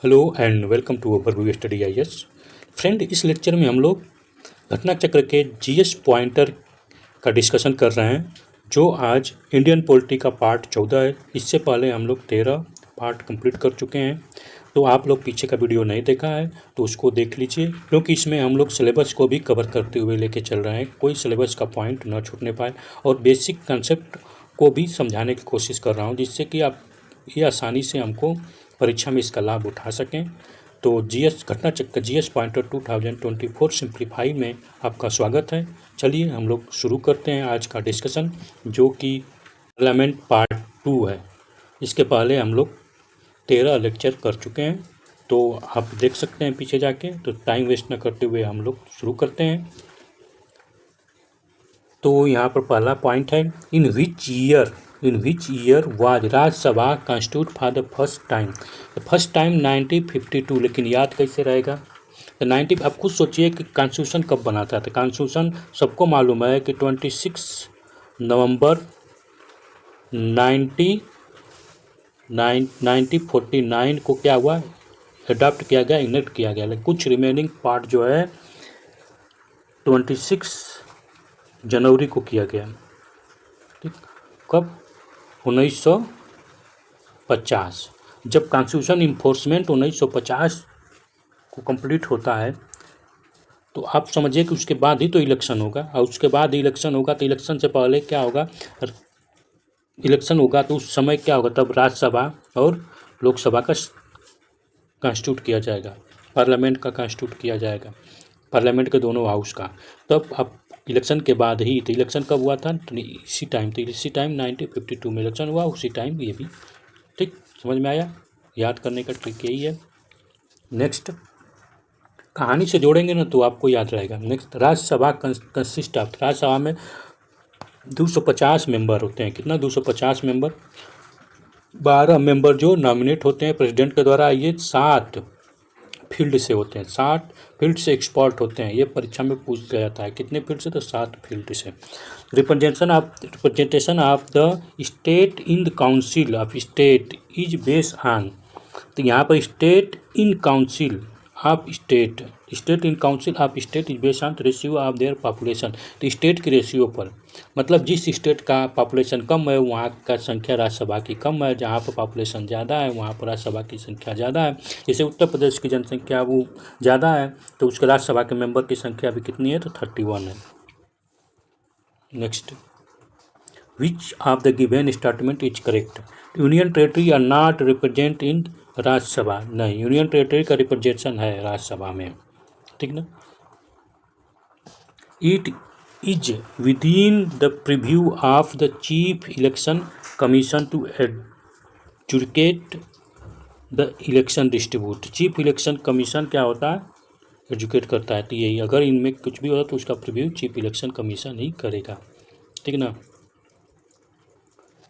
Hello and welcome to overview study IAS. Friend, इस lecture में हम लोग घटना चक्र के जीएस पॉइंटर का डिस्कशन कर रहे हैं, जो आज इंडियन पॉलिटी का पार्ट 14 है। इससे पहले हम लोग 13 पार्ट कंप्लीट कर चुके हैं। तो आप लोग पीछे का वीडियो नहीं देखा है तो उसको देख लीजिए, क्योंकि इसमें हम लोग सिलेबस को भी कवर करते हुए लेके चल रहे हैं, कोई सिलेबस का पॉइंट ना छूटने पाए। और बेसिक कंसेप्ट को भी समझाने की कोशिश कर रहा हूँ, जिससे कि आप ये आसानी से हमको परीक्षा में इसका लाभ उठा सकें। तो जीएस घटना चक्र जीएस पॉइंटर 2024 सिंप्लीफाई में आपका स्वागत है। चलिए हम लोग शुरू करते हैं आज का डिस्कशन, जो कि पार्लियामेंट पार्ट 2 है। इसके पहले हम लोग 13 लेक्चर कर चुके हैं, तो आप देख सकते हैं पीछे जाके। तो टाइम वेस्ट न करते हुए हम लोग शुरू करते हैं। तो यहाँ पर पहला पॉइंट है, in which year was Rajya Sabha constitute for the first time 1952। लेकिन याद कैसे रहेगा? तो 90 आप खुद सोचिए कि कॉन्स्टिट्यूशन कब बना था। तो कॉन्स्टिट्यूशन सबको मालूम है कि 26 नवंबर 1949 को क्या हुआ, अडॉप्ट किया गया, इनेक्ट किया गया। लेकिन कुछ रिमेनिंग पार्ट जो है 26 जनवरी को किया गया। ठीक, कब? 1950। जब कॉन्स्टिट्यूशन इन्फोर्समेंट 1950 को कंप्लीट होता है, तो आप समझिए कि उसके बाद ही तो इलेक्शन होगा। और उसके बाद इलेक्शन होगा तो इलेक्शन से पहले क्या होगा? इलेक्शन होगा तो उस समय क्या होगा? तब राज्यसभा और लोकसभा का कॉन्स्टिट्यूट किया जाएगा, पार्लियामेंट का कॉन्स्टिट्यूट किया जाएगा, पार्लियामेंट के दोनों हाउस का। तब अब इलेक्शन के बाद ही, तो इलेक्शन कब हुआ था? तो इसी टाइम 1952 में इलेक्शन हुआ, उसी टाइम ये भी। ठीक, समझ में आया? याद करने का ट्रिक यही है। नेक्स्ट, कहानी से जोड़ेंगे ना तो आपको याद रहेगा। Next, Rajya Sabha consist of, Rajya Sabha में 250 मेंबर होते हैं। कितना? 250 मेंबर। 12 मेंबर जो नॉमिनेट होते हैं प्रेसिडेंट के द्वारा। ये 7 फील्ड से होते हैं, 7 फील्ड से एक्सपर्ट होते हैं। ये परीक्षा में पूछ लिया जाता है। कितने फील्ड से? तो 7 फील्ड से। Representation of the state in the council of state is based on. तो यहाँ पर state in council of state in council of state is based on ratio of their population. तो स्टेट की ratio पर, मतलब जिस state का population कम है वहाँ का संख्या राज्यसभा की कम है, जहाँ पर पॉपुलेशन ज़्यादा है वहाँ पर राज्यसभा की संख्या ज़्यादा है। जैसे उत्तर प्रदेश की जनसंख्या वो ज़्यादा है, तो उसके राज्यसभा के मेंबर की संख्या अभी कितनी है? तो 31 है। Next, which of the given statement is correct? Union territory are not represent in Rajya Sabha. नहीं, यूनियन टेरिटरी का रिप्रेजेंटेशन है राज्यसभा में। ठीक ना? It is within the preview of the chief election commission to educate the election distribute. Chief election commission क्या होता है? Educate करता है। तो यही, अगर इनमें कुछ भी होता तो उसका प्रीव्यू चीफ इलेक्शन कमीशन ही करेगा। ठीक ना?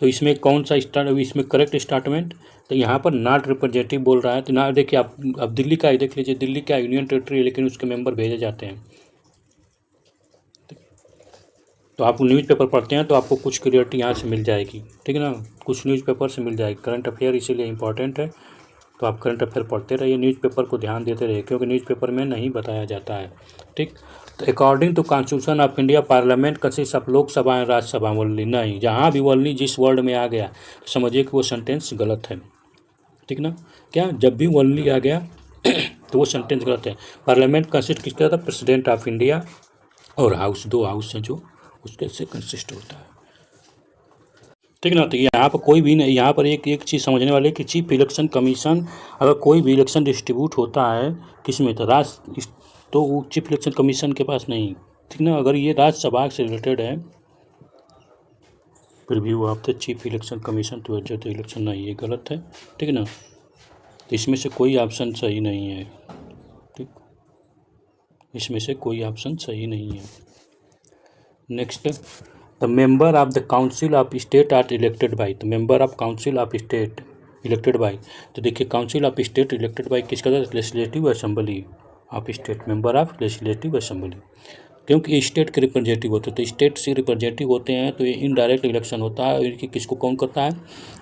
तो इसमें कौन सा इसमें करेक्ट स्टेटमेंट? तो यहाँ पर नॉट रिप्रेजेंटेटिव बोल रहा है। तो ना, देखिए आप अब दिल्ली का ही देख लीजिए। दिल्ली क्या यूनियन टेरिटरी है, लेकिन उसके मेंबर भेजे जाते हैं। तो आप न्यूज़पेपर पढ़ते हैं तो आपको कुछ क्लियरिटी यहाँ से मिल जाएगी। ठीक है ना? कुछ न्यूज़पेपर से मिल जाएगी। करंट अफेयर इसीलिए इंपॉर्टेंट है, तो आप करंट अफेयर पढ़ते रहिए, न्यूज़पेपर को ध्यान देते रहिए, क्योंकि न्यूज़पेपर में नहीं बताया जाता है। ठीक, तो according to constitution of India parliament consist of Lok Sabha and Rajya Sabha only. नहीं, जहाँ भी ओनली जिस वर्ड में आ गया तो समझिए कि वो सेंटेंस गलत है। ठीक ना? क्या? जब भी ओनली आ गया तो वो सेंटेंस गलत है। पार्लियामेंट कंसिस्ट किसका था? प्रेसिडेंट ऑफ इंडिया और हाउस, 2 हाउस हैं जो उसके से कंसिस्ट होता है। ठीक ना? तो यहाँ पर कोई भी नहीं, यहाँ पर एक चीज़ समझने वाले कि चीफ इलेक्शन कमीशन, अगर कोई भी इलेक्शन डिस्ट्रीब्यूट होता है किसमें, तो तो वो चीफ इलेक्शन कमीशन के पास नहीं। ठीक ना? अगर ये राज्यसभा से रिलेटेड है, preview of the chief election commission to adjust the election, नहीं, ये गलत है। ठीक है ना? तो इसमें से कोई ऑप्शन सही नहीं है। ठीक, इसमें से कोई ऑप्शन सही नहीं है। Next, the member of the council of state are elected by. The member of council of state elected by. तो देखिए, council of state elected by किसका था? Legislative assembly of state, member of legislative assembly. क्योंकि state के representative होते हैं, तो state से रिप्रेजेंटेटिव होते हैं, तो ये इनडायरेक्ट इलेक्शन होता है। इनकी किसको कौन करता है?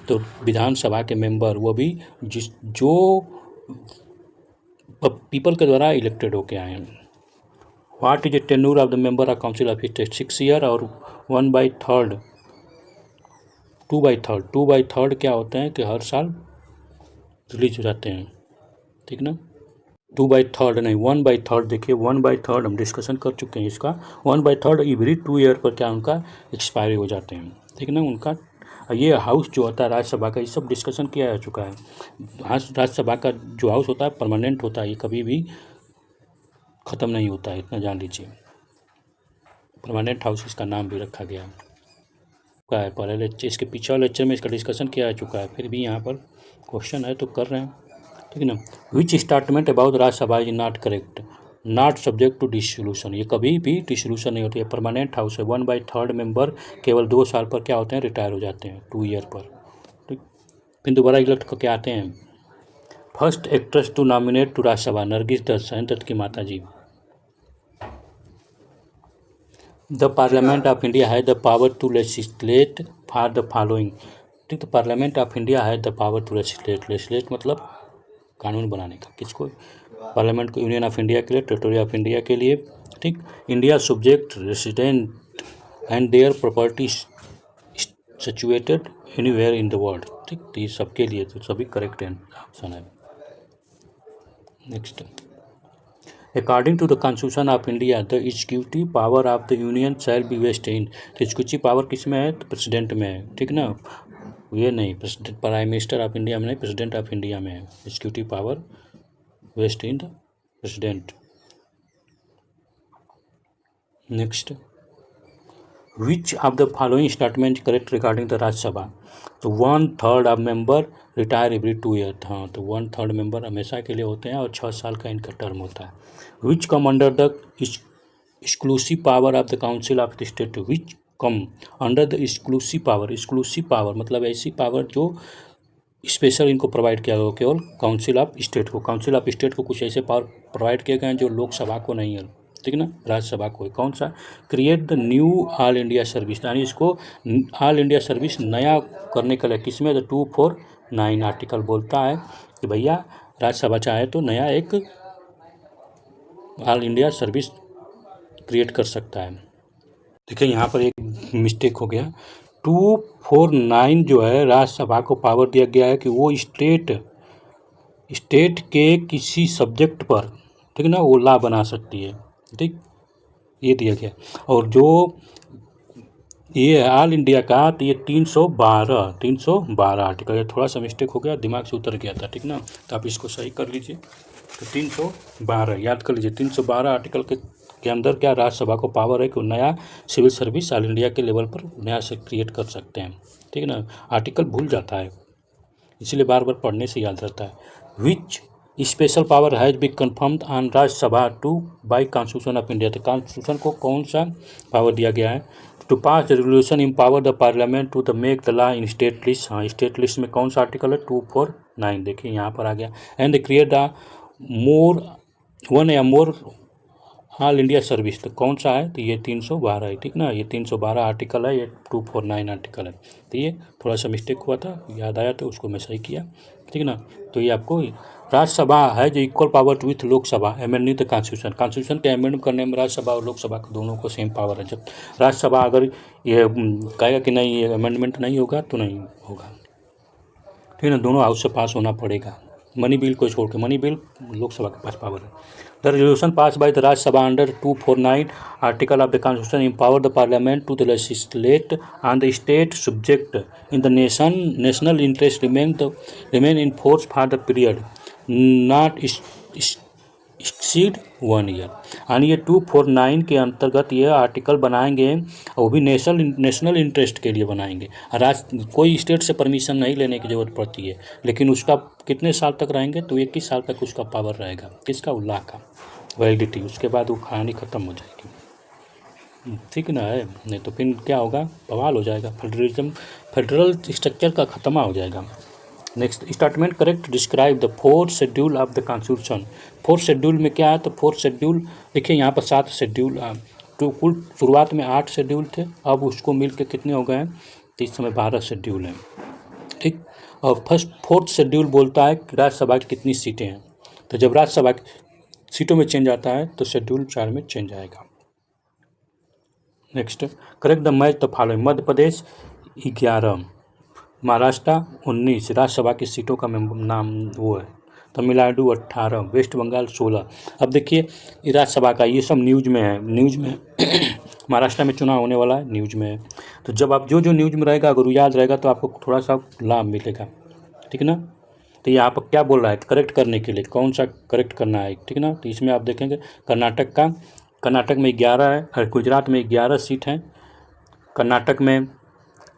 तो विधानसभा के मेंबर, वो भी जो पीपल के द्वारा इलेक्टेड होके आए हैं। What is a tenure of the member of council of state? 6 year और 1/3 2/3 क्या होते हैं कि हर साल रिलीज हो जाते हैं, ठीक ना। 2/3 नहीं 1/3, देखिए 1/3 हम डिस्कशन कर चुके हैं इसका। 1/3 एवरी 2 ईयर पर क्या उनका एक्सपायरी हो जाते हैं, ठीक ना। उनका ये हाउस जो होता है राज्यसभा का, ये सब डिस्कशन किया जा चुका है। राज्यसभा का जो हाउस होता है परमानेंट होता है, ये कभी भी ख़त्म नहीं होता है, इतना जान लीजिए। परमानेंट हाउस इसका नाम भी रखा गया है। पहले लेक्चर, इसके पीछे वाले लेक्चर में इसका डिस्कशन किया जा चुका है, फिर भी यहाँ पर क्वेश्चन है तो कर रहे हैं, ठीक है ना। Which statement about Rajya Sabha is not correct? Not subject to dissolution, ये कभी भी डिसोल्यूशन नहीं होती है। परमानेंट हाउस है, 1/3 मेंबर केवल 2 साल पर क्या होते हैं, रिटायर हो जाते हैं, 2 ईयर पर, ठीक। फिर दोबारा इलेक्ट करके आते हैं। First actress to nominate to Rajya Sabha, Nargis Dutt, Sen Dutt की माता जी। The parliament of India has the power to legislate for the following, ठीक। तो parliament of India has the power to legislate, legislate मतलब कानून बनाने का, किसको? पार्लियामेंट को, यूनियन ऑफ इंडिया के लिए, टेरिटरी ऑफ इंडिया के लिए, ठीक। India subject resident and their property situated anywhere in the world, ठीक। तो ये सबके लिए तो सभी करेक्ट ऑप्शन है। Next, according to the constitution of India the executive power of the union shall be vest in, तो एग्जीक्यूटिव पावर किस में है? तो प्रेसिडेंट में है, ठीक ना। ये नहीं, president, prime minister of India में नहीं, प्रेसिडेंट ऑफ इंडिया में है। Executive power vest in the president. Next, which of the following statement correct regarding the Rajya Sabha? तो 1/3 of member retire every 2 year, हाँ, तो 1/3 मेंबर हमेशा के लिए होते हैं और 6 साल का इनका टर्म होता है। Which come under the exclusive power of the council of the state? Which come under the exclusive power? Exclusive power मतलब ऐसी पावर जो स्पेशल इनको प्रोवाइड किया गया केवल काउंसिल ऑफ स्टेट को। काउंसिल ऑफ स्टेट को कुछ ऐसे पावर प्रोवाइड किए गए हैं जो लोकसभा को नहीं है, ठीक ना, राज्यसभा को। कौन सा? Create the knew all India service, यानी इसको ऑल इंडिया सर्विस नया करने के लिए, किसमें? तो 249 आर्टिकल बोलता है कि भैया राज्यसभा चाहे तो नया एक ऑल इंडिया सर्विस क्रिएट कर सकता है। देखिए यहाँ पर एक मिस्टेक हो गया, 249 जो है राज्यसभा को पावर दिया गया है कि वो स्टेट के किसी सब्जेक्ट पर, ठीक ना, वो लॉ बना सकती है, ठीक, ये दिया गया। और जो ये है ऑल इंडिया का, तो ये 312 आर्टिकल, ये थोड़ा सा मिस्टेक हो गया, दिमाग से उतर गया था, ठीक ना, तो आप इसको सही कर लीजिए। तो 312 याद कर लीजिए, 312 आर्टिकल के अंदर क्या राज्यसभा को पावर है कि नया सिविल सर्विस ऑल इंडिया के लेवल पर नया से क्रिएट कर सकते हैं, ठीक है ना। आर्टिकल भूल जाता है, इसलिए बार बार पढ़ने से याद रहता है। Which special power has be confirmed on Rajya Sabha to by constitution of India, तो कॉन्स्टिट्यूशन को कौन सा पावर दिया गया है? To pass the resolution empower the parliament to the make the law in state list, हाँ, स्टेट लिस्ट में कौन सा आर्टिकल है? 249, देखिए यहाँ पर आ गया। And create the more one या मोर ऑल इंडिया सर्विस, तो कौन सा है? तो ये 312 है, ठीक ना, ये 312 आर्टिकल है, ये 249 आर्टिकल है। तो ये थोड़ा सा मिस्टेक हुआ था, याद आया तो उसको मैं सही किया, ठीक ना। तो ये आपको राज्यसभा है जो equal power with Lok Sabha, amending the constitution, constitution के अमेंड करने में राज्यसभा और लोकसभा को दोनों को सेम पावर है। जब राज्यसभा अगर ये कहेगा कि नहीं ये अमेंडमेंट नहीं होगा तो नहीं होगा, ठीक है ना, दोनों हाउस से पास होना पड़ेगा, मनी बिल को छोड़ के। मनी बिल लोकसभा के पास पावर है। The resolution pass by the Rajya Sabha under 249 article of the constitution empower the parliament to the legislate on the state subject in the national interest remain in force for the period not exceed 1 year. यानी ये 249 के अंतर्गत ये article बनाएंगे, और वो भी national interest के लिए बनाएंगे। कोई स्टेट से परमिशन नहीं लेने की ज़रूरत पड़ती है, लेकिन उसका कितने साल तक रहेंगे? तो 21 साल तक उसका पावर रहेगा, किसका? उल्लाह का वैलिडिटी, उसके बाद वो कहानी ख़त्म हो जाएगी, ठीक ना है। नहीं तो फिर क्या होगा? बवाल हो जाएगा, फेडरल स्ट्रक्चर का खत्मा हो जाएगा। Next, statement correct describe the 4th schedule of the constitution. 4th schedule में क्या है? तो 4th शेड्यूल देखिए यहाँ पर 7 शेड्यूल, तो कुल शुरुआत में 8 शेड्यूल थे, अब उसको मिल के कितने हो गए हैं? तो इस समय 12 शेड्यूल हैं, ठीक। और फोर्थ शेड्यूल बोलता है कि राज्यसभा की कितनी सीटें हैं। तो जब राज्यसभा की सीटों में चेंज आता है तो शेड्यूल 4 में चेंज आएगा। Next, correct the match the following. Madhya Pradesh 11, Maharashtra 19 Rajya Sabha की सीटों का नाम वो है। तमिलनाडु 18, वेस्ट बंगाल 16। अब देखिए ये राज्यसभा का ये सब न्यूज में है, न्यूज में महाराष्ट्र में चुनाव होने वाला है, न्यूज में है। तो जब आप जो न्यूज में रहेगा अगर याद रहेगा तो आपको थोड़ा सा लाभ मिलेगा, ठीक है ना। तो यहाँ पर क्या बोल रहा है करेक्ट करने के लिए, कौन सा करेक्ट करना है, ठीक है ना। तो इसमें आप देखेंगे कर्नाटक में 11 है और गुजरात में 11 सीट हैं। कर्नाटक में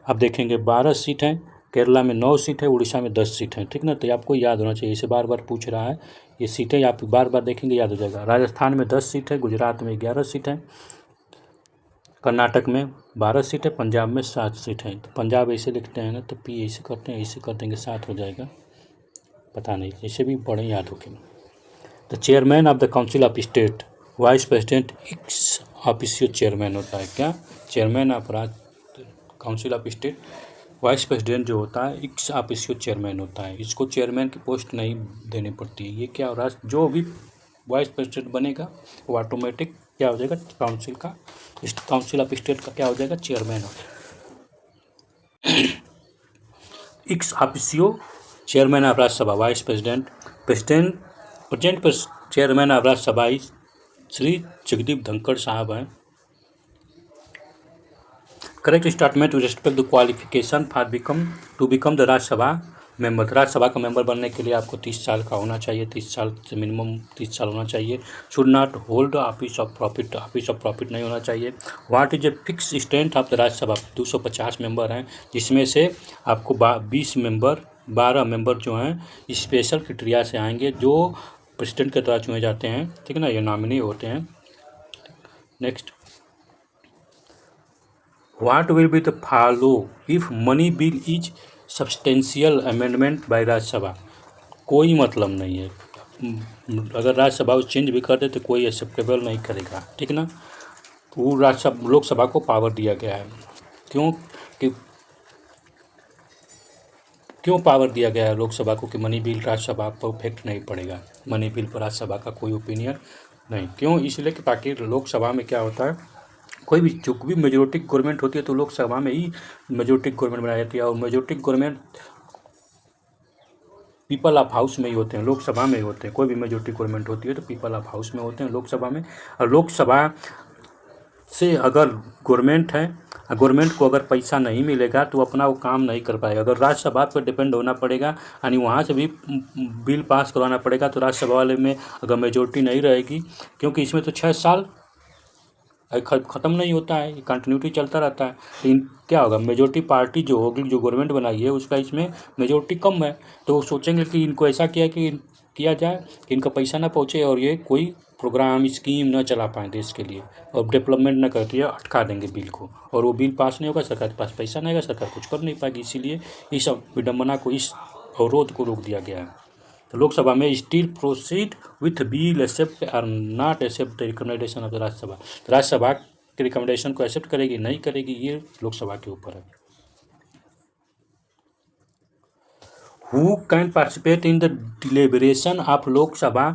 आप देखेंगे 12 सीट हैं, केरला में 9 सीट है, उड़ीसा में 10 सीट हैं, ठीक ना। तो ये आपको याद होना चाहिए, इसे बार बार पूछ रहा है, ये सीटें आप बार बार देखेंगे याद हो जाएगा। राजस्थान में 10 सीट है, गुजरात में 11 सीट है, कर्नाटक में 12 सीट है, पंजाब में 7 सीट है। तो पंजाब ऐसे लिखते हैं ना, तो पी ऐसे करते हैं, ऐसे कर देंगे 7 हो जाएगा, पता नहीं ऐसे भी बड़े याद होंगे। The chairman of the council of state, vice president x officio chairman होता है। क्या chairman of council of state, vice president जो होता है एक्स ऑफिशियो चेयरमैन होता है। इसको चेयरमैन की पोस्ट नहीं देनी पड़ती है। ये क्या हो रहा है, जो भी वाइस प्रेसिडेंट बनेगा वो ऑटोमेटिक क्या हो जाएगा, काउंसिल ऑफ स्टेट का क्या हो जाएगा, चेयरमैन हो जाएगा। Ex officio chairman of Rajya Sabha, vice president, present chairman of Rajya Sabha Shri Jagdeep Dhankhar साहब हैं। Correct statement with respect the qualification for to become the Rajya Sabha member. Rajya Sabha का मेंबर बनने के लिए आपको 30 साल का होना चाहिए, 30 साल से मिनिमम 30 साल होना चाहिए। Should not hold office of profit नहीं होना चाहिए। What is a fix strength of the Rajya Sabha, 250 member हैं, जिसमें से आपको 12 मेंबर जो हैं स्पेशल क्राइटेरिया से आएंगे, जो प्रेसिडेंट के द्वारा चुने जाते हैं, ठीक है ना, ये नॉमिनी होते हैं। Next, what will be the follow if money bill is substantial amendment by Rajya Sabha. कोई मतलब नहीं है, अगर राज्यसभा चेंज भी कर दे तो कोई एक्सेप्टेबल नहीं करेगा, ठीक है ना। वो लोकसभा को पावर दिया गया है। क्यों पावर दिया गया है लोकसभा को कि मनी बिल राज्यसभा पर इफेक्ट नहीं पड़ेगा, मनी बिल पर राज्यसभा का कोई ओपिनियन नहीं। क्यों, इसलिए कि ताकि लोकसभा में क्या होता है, कोई भी जो भी मेजोरिटी गवर्नमेंट होती है तो लोकसभा में ही मेजोरिटी गवर्नमेंट बनाई जाती है, और majority government people of house में ही होते हैं, लोकसभा में ही होते हैं। कोई भी मेजोरिटी गवर्नमेंट होती है तो पीपल ऑफ हाउस में होते हैं, लोकसभा में। और लोकसभा से अगर गवर्नमेंट को अगर पैसा नहीं मिलेगा तो अपना वो काम नहीं कर पाएगा। अगर राज्यसभा पर डिपेंड होना पड़ेगा यानी वहाँ से भी बिल पास करवाना पड़ेगा, तो राज्यसभा वाले में अगर मेजोरिटी नहीं रहेगी, क्योंकि इसमें तो 6 साल ख़त्म नहीं होता है, कंटिन्यूटी चलता रहता है। लेकिन क्या होगा, मेजोरिटी पार्टी जो होगी, जो गवर्नमेंट बनाई है, उसका इसमें मेजोरिटी कम है, तो वो सोचेंगे कि इनको ऐसा किया जाए कि इनका पैसा ना पहुँचे और ये कोई प्रोग्राम स्कीम न चला पाए देश के लिए, और डेवलपमेंट न करती है, अटका देंगे बिल को, और वो बिल पास नहीं होगा, सरकार के पास पैसा नहीं आएगा, सरकार कुछ कर नहीं पाएगी। इसीलिए इस विडम्बना को, इस अवरोध को रोक दिया गया है। तो लोकसभा में still proceed with bill accept और not accept the recommendation of the Rajya Sabha. तो राज्यसभा के रिकमेंडेशन को एक्सेप्ट करेगी नहीं करेगी, ये लोकसभा के ऊपर है। Who can participate in the deliberation of Lok Sabha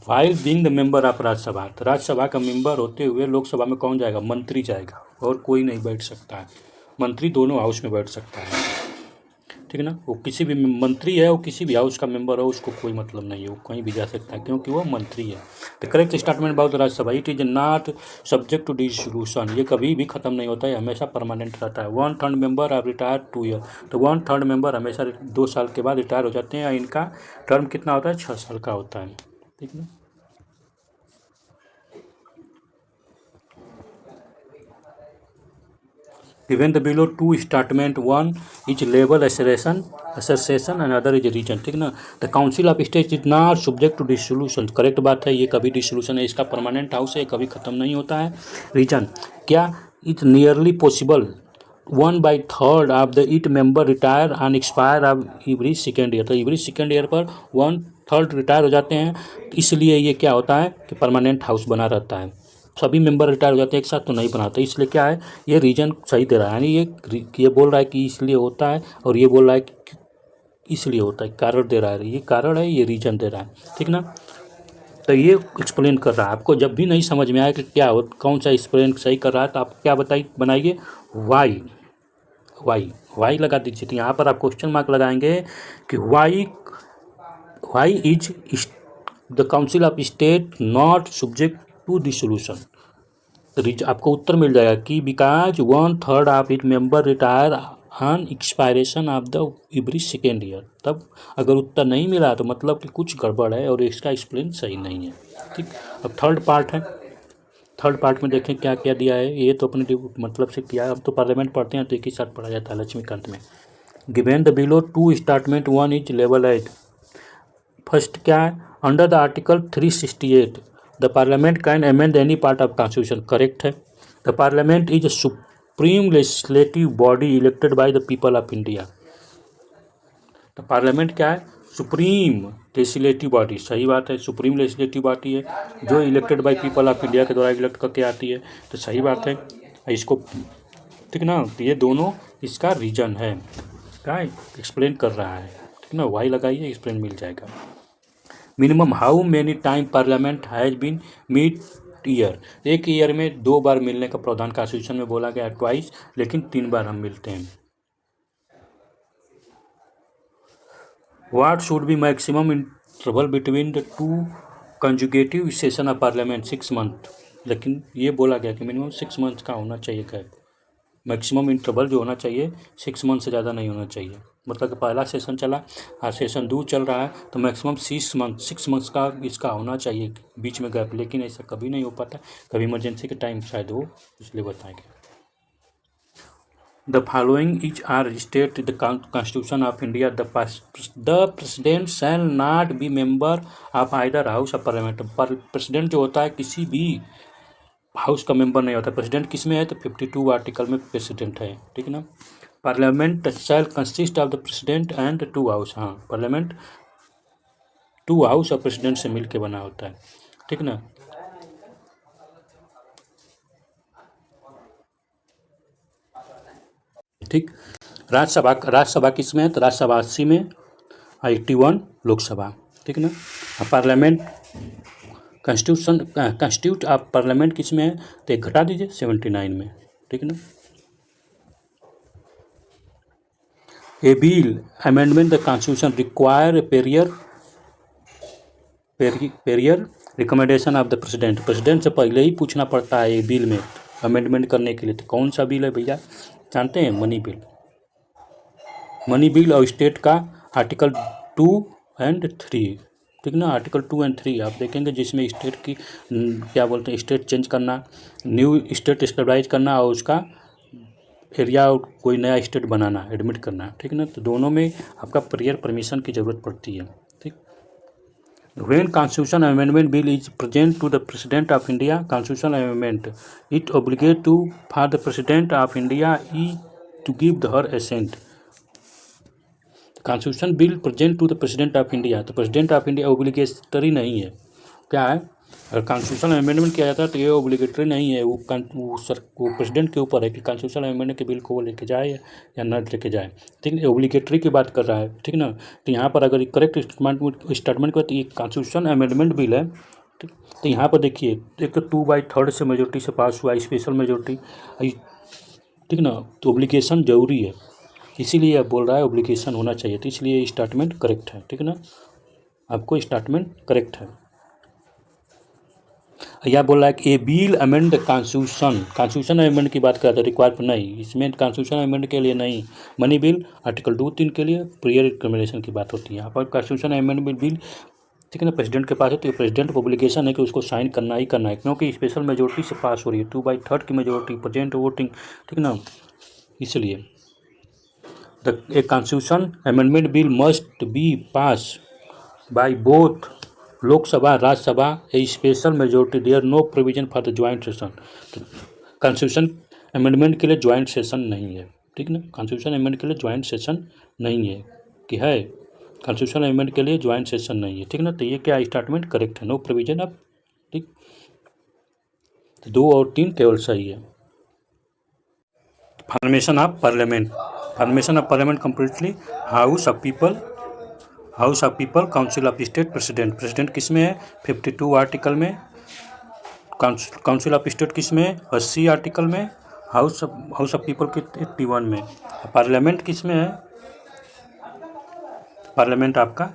while being the member of Rajya Sabha. तो राज्यसभा का मेंबर होते हुए लोकसभा में कौन जाएगा, मंत्री जाएगा, और कोई नहीं बैठ सकता है। मंत्री दोनों हाउस में बैठ सकता है, ठीक है ना। वो किसी भी मंत्री है, वो किसी भी हाउस का मेंबर हो, उसको कोई मतलब नहीं है, वो कहीं भी जा सकता है क्योंकि वो मंत्री है। The correct statement about Rajya Sabha, it is not subject to dissolution. ये कभी भी खत्म नहीं होता है, हमेशा परमानेंट रहता है। 1/3 मेंबर आर रिटायर 2 ईयर। तो 1/3 मेंबर हमेशा 2 साल के बाद रिटायर हो जाते हैं। इनका टर्म कितना होता है, 6 साल का होता है, ठीक है। Given the below two statement, one is level assertion and other is region, ठीक ना। The council of state is not subject to dissolution, correct बात है, ये कभी डिसोल्यूशन है, इसका परमानेंट हाउस है, कभी ख़त्म नहीं होता है। रीजन क्या, it's nearly possible 1/3 of the it member retire and expire of every second year. तो एवरी सेकेंड ईयर पर 1/3 रिटायर हो जाते हैं, इसलिए ये क्या होता है कि परमानेंट हाउस बना रहता है। सभी मेंबर रिटायर हो जाते हैं एक साथ तो नहीं बनाते, इसलिए क्या है, ये रीजन सही दे रहा है, यानी ये बोल रहा है कि इसलिए होता है, और ये बोल रहा है इसलिए होता है, कारण दे रहा है, ये कारण है, ये रीजन दे रहा है, ठीक ना। तो ये एक्सप्लेन कर रहा है। आपको जब भी नहीं समझ में आए कि क्या हो, कौन सा एक्सप्लेन सही कर रहा है, तो आप क्या बनाइए, वाई, वाई लगा दीजिए। तो यहाँ पर आप क्वेश्चन मार्क लगाएंगे कि why is the council of state not subject to dissolution. आपको उत्तर मिल जाएगा कि because 1/3 of it member retire on expiration of the every second year. तब अगर उत्तर नहीं मिला तो मतलब कि कुछ गड़बड़ है और इसका एक्सप्लेन सही नहीं है, ठीक। अब थर्ड पार्ट है, थर्ड पार्ट में देखें क्या क्या दिया है। ये तो अपने मतलब से किया है, अब तो पार्लियामेंट पढ़ते हैं तो एक ही साथ पढ़ा जाता है लक्ष्मीकांत में। Given the below two statement, one is level at. First क्या है, under the article 368 the parliament can amend any part of constitution, correct है। The parliament is a supreme legislative body elected by the people of India. तो parliament क्या है, supreme legislative body, सही बात है, supreme legislative body है जो elected by people of India के द्वारा इलेक्ट करके आती है, तो सही बात है इसको, ठीक ना। तो ये दोनों इसका रीजन है, क्या एक्सप्लेन कर रहा है, ठीक ना। वाई लगाइए, एक्सप्लेन मिल जाएगा। Minimum how many time parliament has been meet year, एक ईयर में 2 बार मिलने का प्रावधान कॉन्स्टिट्यूशन में बोला गया, ट्वाइस, लेकिन 3 बार हम मिलते हैं। What should be maximum interval between the two conjugative session of parliament, 6 month, लेकिन ये बोला गया कि मिनिमम 6 मंथ का होना चाहिए गैप। मैक्सिमम इंटरवल जो होना चाहिए 6 मंथ से ज़्यादा नहीं होना चाहिए। मतलब कि पहला सेशन चला, आज सेशन 2 चल रहा है, तो मैक्सिमम 6 मंथ्स का इसका होना चाहिए बीच में गैप, लेकिन ऐसा कभी नहीं हो पाता, कभी इमरजेंसी के टाइम शायद हो, इसलिए बताएंगे। The following is are state the constitution of India, the president shall not be member of either house of parliament. President जो होता है किसी भी हाउस का मेंबर नहीं होता। प्रेसिडेंट किस में है, तो 52 आर्टिकल में प्रेसिडेंट है, ठीक ना। Parliament shell consist of the president and 2 house, हाँ पार्लियामेंट 2 हाउस और प्रेसिडेंट से मिलके बना होता है, ठीक ना। ठीक, राज्यसभा किस में है, तो राज्यसभा 80 में, 81 लोकसभा, ठीक ना। पार्लियामेंट कॉन्स्टिट्यूट ऑफ पार्लियामेंट किस में है, तो एक घटा दीजिए 79 में, ठीक ना। A bill amendment the constitution require prior recommendation of the president से पहले ही पूछना पड़ता है ये बिल में अमेंडमेंट करने के लिए। तो कौन सा बिल है भैया, जानते हैं, मनी बिल और स्टेट का आर्टिकल 2 और 3, ठीक ना। आर्टिकल 2 और 3 आप देखेंगे जिसमें स्टेट की क्या बोलते हैं, स्टेट चेंज करना, न्यू स्टेट स्टेबलाइज करना और उसका एरिया कोई नया स्टेट बनाना, एडमिट करना, ठीक ना। तो दोनों में आपका प्रेयर परमिशन की ज़रूरत पड़ती है, ठीक। When Constitution Amendment Bill is present to the President of India, Constitutional Amendment, it obligates to for the President of India to give her assent. Constitution bill present to the president of India, तो president of India obligatory नहीं है, क्या है, अगर constitution amendment किया जाता है तो ये ओब्लिगेटरी नहीं है, वो प्रेसिडेंट के ऊपर है कि कॉन्स्टिट्यूशन अमेंडमेंट के बिल को वो लेके जाए या न लेके जाए, ठीक है। ओब्लिगेटरी की बात कर रहा है, ठीक ना। तो यहाँ पर अगर करेक्ट स्टेटमेंट को, तो ये कॉन्स्टिट्यूशन अमेंडमेंट बिल है, ठीक। तो यहाँ पर देखिए, एक तो 2/3 से मेजोरिटी से पास हुआ, स्पेशल मेजोरिटी, ठीक ना। तो ओब्लिगेशन जरूरी है, इसीलिए आप बोल रहा है ओब्लिगेशन होना चाहिए, तो इसलिए स्टेटमेंट करेक्ट है, ठीक ना। आपको स्टेटमेंट करेक्ट है। यह बोल रहा है कि a bill amend the constitution amend की बात कर रहा था, रिक्वायर नहीं, इसमें कॉन्स्टिट्यूशन अमेंड के लिए नहीं, मनी बिल आर्टिकल 2-3 के लिए प्रियर रिकमेंडेशन की बात होती है। यहाँ पर कॉन्स्टिट्यूशन अमेंडमेंट बिल, ठीक है ना, प्रेसिडेंट के पास है, तो प्रेसिडेंट को ओब्लिगेशन है कि उसको साइन करना ही करना है, क्योंकि स्पेशल मेजोरिटी से पास हो रही है, 2/3 की मेजोरिटी, प्रेजेंट वोटिंग, ठीक ना। इसलिए a constitution amendment bill must be pass by both Lok Sabha Rajya Sabha a special majority, there no provision for the joint session. तो कॉन्स्टिट्यूशन अमेंडमेंट के लिए ज्वाइंट सेशन नहीं है, ठीक ना। कॉन्स्टिट्यूशन अमेंडमेंट के लिए ज्वाइंट सेशन नहीं है, कि है कॉन्स्टिट्यूशन अमेंडमेंट के लिए ज्वाइंट सेशन नहीं है, ठीक ना। तो ये क्या स्टेटमेंट करेक्ट है, नो प्रोविजन ऑफ, ठीक। तो 2 और 3 केवल सही है। Formation of parliament, formation of parliament completely house of people house of people, council of state, president. President किस में है? 52 आर्टिकल में। काउंसिल ऑफ स्टेट किस में है? 80 आर्टिकल में। हाउस ऑफ पीपल के 81 में। पार्लियामेंट किस में है? पार्लियामेंट आपका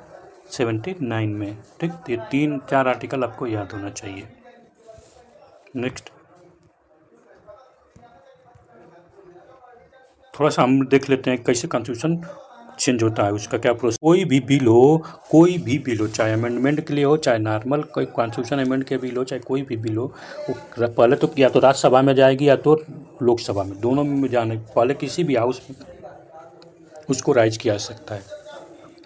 79 में। ठीक, ये 3-4 आर्टिकल आपको याद होना चाहिए। नेक्स्ट थोड़ा सा हम देख लेते हैं कैसे कॉन्स्टिट्यूशन चेंज होता है, उसका क्या प्रोसेस। कोई भी बिल हो, चाहे अमेंडमेंट के लिए हो, चाहे नॉर्मल कोई कॉन्स्टिट्यूशन अमेंड के बिल हो, चाहे कोई भी बिल हो, वो पहले तो या तो राज्यसभा में जाएगी या तो लोकसभा में, दोनों में जाने पहले किसी भी हाउस में उसको राइज किया जा सकता है।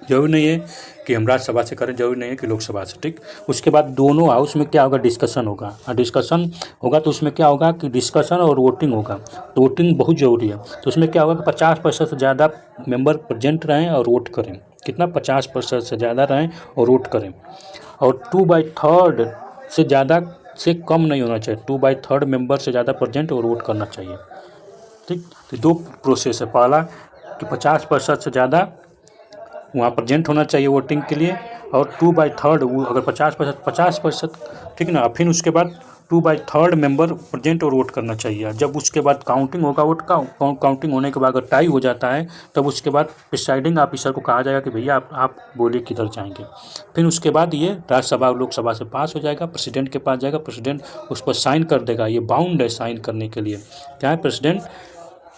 जरूरी नहीं है कि हम राज्यसभा से करें, जरूरी नहीं है कि लोकसभा से। ठीक, उसके बाद दोनों हाउस में क्या होगा? डिस्कशन होगा। और डिस्कशन होगा तो उसमें क्या होगा कि डिस्कशन और वोटिंग होगा। तो वोटिंग बहुत ज़रूरी है। तो उसमें क्या होगा कि 50% से ज़्यादा मेंबर प्रेजेंट रहें और वोट करें। कितना? 50% से ज़्यादा रहें और वोट करें। और 2/3 से ज़्यादा से कम नहीं होना चाहिए। 2/3 मेंबर से ज़्यादा प्रेजेंट और वोट करना चाहिए। ठीक, तो 2 प्रोसेस है। पहला कि 50% से ज़्यादा वहाँ प्रेजेंट होना चाहिए वोटिंग के लिए, और 2/3 वो अगर 50%, ठीक ना, फिर उसके बाद 2/3 मेंबर प्रेजेंट और वोट करना चाहिए। जब उसके बाद काउंटिंग होगा, वोट का काउंटिंग होने के बाद अगर टाई हो जाता है तब उसके बाद प्रिसाइडिंग ऑफिसर को कहा जाएगा कि भैया आप बोलिए किधर जाएंगे। फिर उसके बाद ये राज्यसभा और लोकसभा से पास हो जाएगा, प्रेसिडेंट के पास जाएगा, प्रेसिडेंट उस पर साइन कर देगा। ये बाउंड है साइन करने के लिए। क्या है? President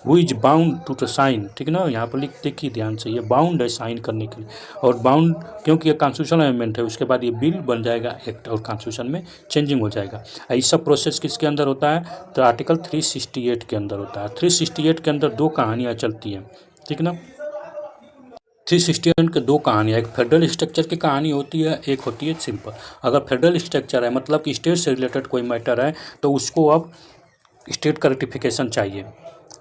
who is bound to the sign. ठीक ना, यहाँ पर देखिए ध्यान से, ये बाउंड है साइन करने के लिए। और बाउंड क्योंकि ये कॉन्स्टिट्यूशनल अमेंडमेंट है, उसके बाद ये बिल बन जाएगा एक्ट और कॉन्स्टिट्यूशन में चेंजिंग हो जाएगा। ये सब प्रोसेस किसके अंदर होता है? तो आर्टिकल 368 के अंदर होता है। 368 के अंदर 2 कहानियाँ चलती हैं। ठीक ना, 368 के 2 कहानियाँ, एक फेडरल स्ट्रक्चर की कहानी होती है, एक होती है सिंपल। अगर फेडरल स्ट्रक्चर है मतलब कि स्टेट से रिलेटेड कोई मैटर है तो उसको अब स्टेट का रेटिफिकेशन चाहिए।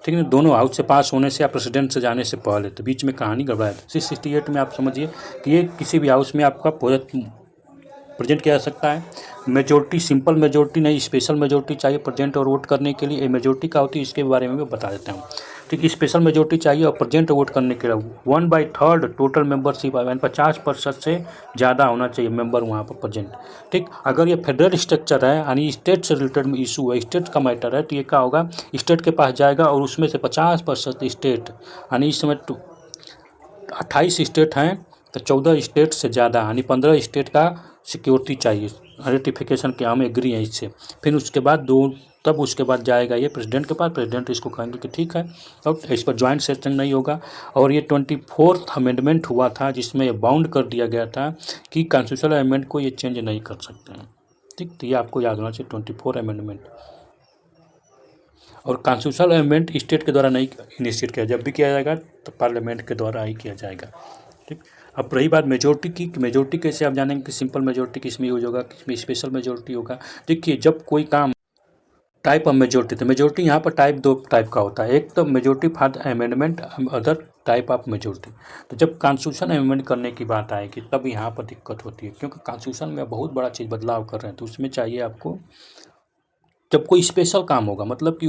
ठीक है, दोनों हाउस से पास होने से या प्रेसिडेंट से जाने से पहले, तो बीच में कहानी गड़बड़ा है। 368 में आप समझिए कि ये किसी भी हाउस में आपका प्रेजेंट किया जा सकता है। मेजोरिटी, सिंपल मेजोरिटी नहीं, स्पेशल मेजोरिटी चाहिए प्रेजेंट और वोट करने के लिए। ये मेजोरिटी क्या होती है इसके बारे में मैं बता देता हूँ। ठीक है, स्पेशल मेजोरिटी चाहिए और प्रेजेंट वोट करने के लिए 1/3 टोटल मेंबरशिप, 50% से ज़्यादा होना चाहिए मेंबर वहाँ पर प्रेजेंट। ठीक, अगर ये फेडरल स्ट्रक्चर है यानी स्टेट से रिलेटेड में इशू है, स्टेट का मैटर है, तो ये क्या होगा? स्टेट के पास जाएगा और उसमें से 50% स्टेट, यानी इस समय 28 स्टेट हैं तो 14 स्टेट से ज़्यादा यानी 15 स्टेट का सिक्योरिटी चाहिए, रेटिफिकेशन के हम एग्री हैं इससे। फिर उसके बाद तब उसके बाद जाएगा ये प्रेसिडेंट के पास, प्रेसिडेंट इसको कहेंगे कि ठीक है, और इस पर ज्वाइंट सेशन नहीं होगा। और ये 24th अमेंडमेंट हुआ था जिसमें बाउंड कर दिया गया था कि कॉन्स्टिट्यूशनल अमेंडमेंट को ये चेंज नहीं कर सकते हैं। ठीक, तो ये आपको याद होना चाहिए 24 अमेंडमेंट। और कॉन्स्टिट्यूशनल अमेंडमेंट स्टेट के द्वारा नहीं इनिशिएट किया, जब भी किया जाएगा तो पार्लियामेंट के द्वारा ही किया जाएगा। ठीक, अब रही बात मेजोरिटी की, मेजोरिटी कैसे आप जानेंगे कि सिंपल मेजोरिटी किस में यूज होगा, किस में स्पेशल मेजोरिटी होगा। देखिए, जब कोई काम टाइप ऑफ मेजोरिटी, तो मेजोरिटी यहाँ पर टाइप 2 टाइप का होता है। एक तो majority for the amendment, other type of majority. तो जब कॉन्स्टिट्यूशन अमेंडमेंट करने की बात आएगी तब यहाँ पर दिक्कत होती है, क्योंकि कॉन्स्टिट्यूशन में बहुत बड़ा चीज़ बदलाव कर रहे हैं। तो उसमें चाहिए आपको, जब कोई स्पेशल काम होगा, मतलब कि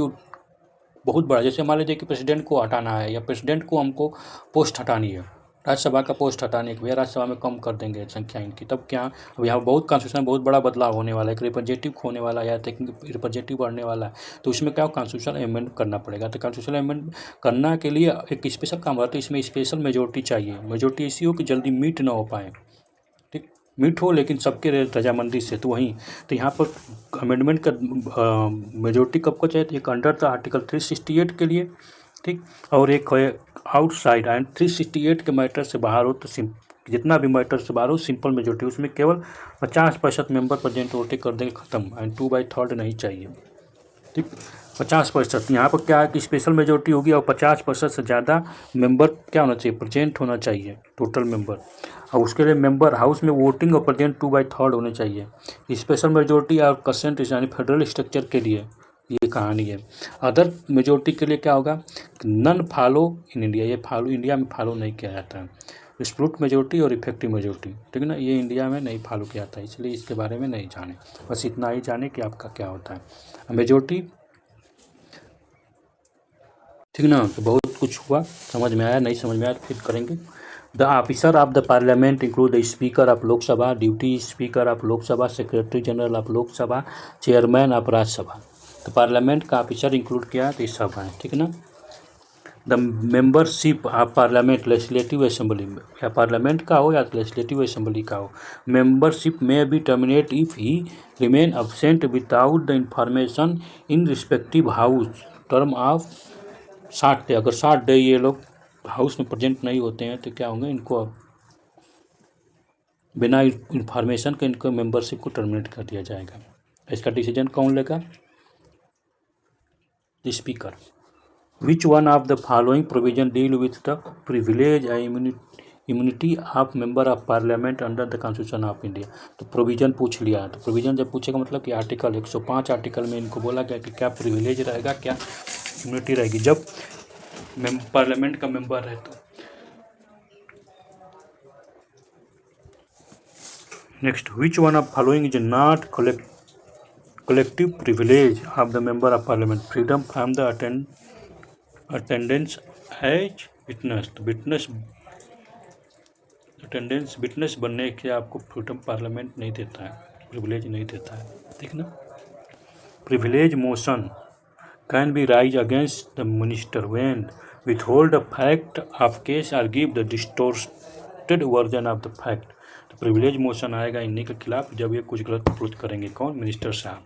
बहुत बड़ा, जैसे मान लीजिए कि प्रेसिडेंट को हटाना है या प्रेसिडेंट को हमको पोस्ट हटानी है, राज्यसभा का पोस्ट हटाने के, भैया राज्यसभा में कम कर देंगे संख्या इनकी, तब क्या? अब यहाँ बहुत कॉन्स्टिट्यूशन में बहुत बड़ा बदलाव होने वाला है, एक रिप्रेजेंटेटिव होने वाला है या रिप्रेजेंटेटिव बढ़ने वाला है। तो उसमें क्या कॉन्स्टिट्यूशन अमेंड करना पड़ेगा। तो कॉन्स्टिट्यूशन अमेंड करना के लिए एक स्पेशल काम होता है, तो इसमें स्पेशल मेजोरिटी चाहिए। मेजोरिटी ऐसी हो कि जल्दी मीट ना हो पाए। ठीक, मीट हो लेकिन सबके रजामंदी से, तो वहीं, तो यहाँ पर अमेंडमेंट का मेजोरिटी कब को चाहिए? तो एक अंडर द आर्टिकल 368 के लिए। ठीक, और एक है आउटसाइड एंड 368 के मैटर से बाहर हो तो जितना भी मैटर से बाहर हो सिंपल मेजोरिटी, उसमें केवल 50% मेंबर प्रेजेंट वोटिंग कर देंगे, खत्म। एंड 2/3 नहीं चाहिए। ठीक, 50%। यहाँ पर क्या है कि स्पेशल मेजोरिटी होगी और 50% से ज़्यादा मेंबर क्या होना चाहिए? प्रेजेंट होना चाहिए टोटल मेंबर। और उसके लिए मेंबर हाउस में वोटिंग और प्रेजेंट 2/3 होने चाहिए। स्पेशल मेजोरिटी और कंसेंट यानी फेडरल स्ट्रक्चर के लिए ये कहानी है। अदर मेजोरिटी के लिए क्या होगा? नन फॉलो इन इंडिया, ये फॉलो इंडिया में फॉलो नहीं किया जाता है। एब्सोल्यूट मेजोरिटी और इफेक्टिव मेजोरिटी, ठीक है ना, ये इंडिया में नहीं फॉलो किया जाता है, इसलिए इसके बारे में नहीं जाने, बस इतना ही जाने कि आपका क्या होता है मेजोरिटी। ठीक ना, तो बहुत कुछ हुआ, समझ में आया, नहीं समझ में आया तो फिर करेंगे। The officer of the parliament include the speaker of Lok Sabha, duty speaker of Lok Sabha, secretary general of Lok Sabha, chairman of Rajya Sabha. तो पार्लियामेंट का ऑफिसर इंक्लूड किया तो ये सब हैं, ठीक है ना। The membership of parliament legislative assembly, या पार्लियामेंट का हो या लेजिस्लेटिव असेंबली का हो, मेंबरशिप में be terminate if he remain absent without the information in respective house term of 60 day. अगर 60 डे ये लोग हाउस में प्रेजेंट नहीं होते हैं तो क्या होंगे, इनको बिना इंफॉर्मेशन के इनको मेंबरशिप को टर्मिनेट कर दिया जाएगा। इसका डिसीजन कौन लेगा, speaker. Which one of the following provision deal with the privilege immunity of member of parliament under the constitution of India. तो प्रोविजन पूछ लिया, तो प्रोविजन जब पूछेगा मतलब कि आर्टिकल 105 आर्टिकल में इनको बोला गया कि क्या प्रिविलेज रहेगा, क्या इम्यूनिटी रहेगी जब पार्लियामेंट का मेंबर है। तो next, which one of following is not collective privilege of the member of parliament, freedom from the attendance as witness। तो विटनेस बनने के आपको फ्रीडम पार्लियामेंट नहीं देता है, प्रिविलेज नहीं देता है, ठीक ना। Privilege motion can be rise against the minister when withhold the fact of case or give the distorted version of the fact। तो प्रिविलेज मोशन आएगा इन्हीं के खिलाफ जब ये कुछ गलत प्रूफ करेंगे, कौन, मिनिस्टर साहब,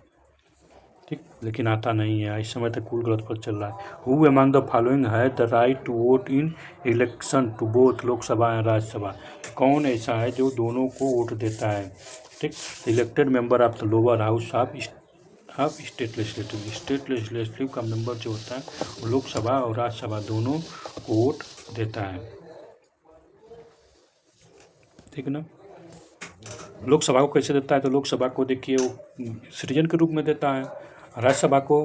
ठीक। लेकिन आता नहीं है, इस समय तक कुल गलत पर चल रहा है। Who among the following has the right to vote in election to both Lok Sabha and Rajya Sabha. कौन ऐसा है जो दोनों को वोट देता है, ठीक। Elected member of the lower house of state legislative का मेंबर जो होता है वो लोकसभा और राज्यसभा दोनों को वोट देता है, ठीक है ना। लोकसभा को कैसे देता है, तो लोकसभा को देखिए वो सिटीजन के रूप में देता है, राज्यसभा को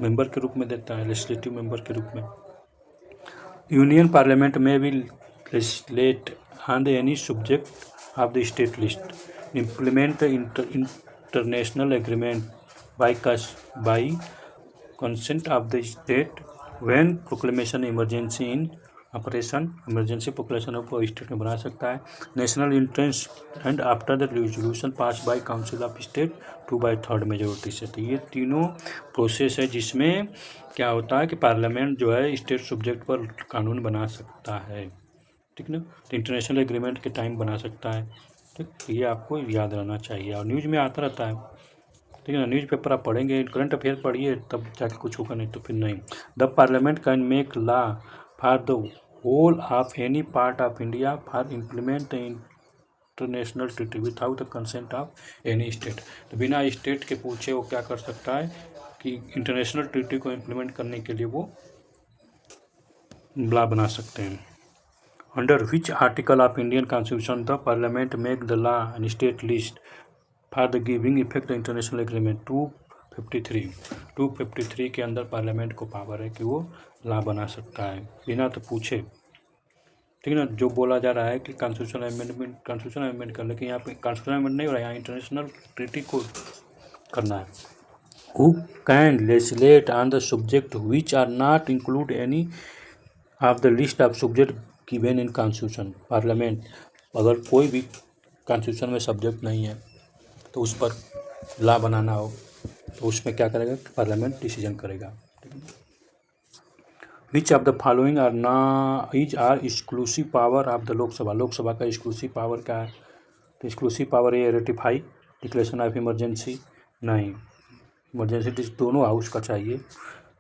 मेंबर के रूप में देता है, लेजिस्लेटिव मेंबर के रूप में। यूनियन पार्लियामेंट में भी legislate on the any subject of the state list, implement the international agreement by consent of the state when proclamation emergency in operation, emergency proclamation को स्टेट में बना सकता है। National interest and after the resolution pass by council of state 2/3 majority से। तो ये तीनों process है जिसमें क्या होता है कि पार्लियामेंट जो है स्टेट सब्जेक्ट पर कानून बना सकता है, ठीक ना। तो इंटरनेशनल एग्रीमेंट के टाइम बना सकता है, ठीक। ये आपको याद रहना चाहिए और न्यूज़ में आता रहता है, ठीक है ना। न्यूज़ पेपर आप पढ़ेंगे, करंट अफेयर पढ़िए तब जाके कुछ होगा, नहीं तो फिर नहीं। The parliament can make law for the whole of any part of India for implement the international treaty without the consent of any state. तो बिना स्टेट के पूछे वो क्या कर सकता है कि इंटरनेशनल ट्रीटी को इम्प्लीमेंट करने के लिए वो लॉ बना सकते हैं। Under which article of Indian constitution the parliament make the law and state list for the giving effect international agreement 253 के अंदर पार्लियामेंट को पावर है कि वो लॉ बना सकता है बिना तो पूछे, ठीक है ना। जो बोला जा रहा है कि कॉन्स्टिट्यूशन अमेंडमेंट कर, लेकिन यहाँ पे कॉन्स्टिट्यूशन अमेंडमेंट नहीं हो रहा है, यहाँ इंटरनेशनल ट्रीटी को करना है। Who can legislate on the subject which are not include any of the list of subject given in constitution. Parliament अगर कोई भी कॉन्स्टिट्यूशन में सब्जेक्ट नहीं है तो उस पर लॉ बनाना हो तो उसमें क्या करेगा, पार्लियामेंट डिसीजन करेगा। Which of the following are exclusive power of the Lok Sabha. Lok Sabha का एक्सक्लूसिव पावर क्या है, तो एक्सक्लूसिव पावर ये रेटिफाई डिक्लेरेशन ऑफ इमरजेंसी, नहीं, इमरजेंसी दोनों हाउस का चाहिए।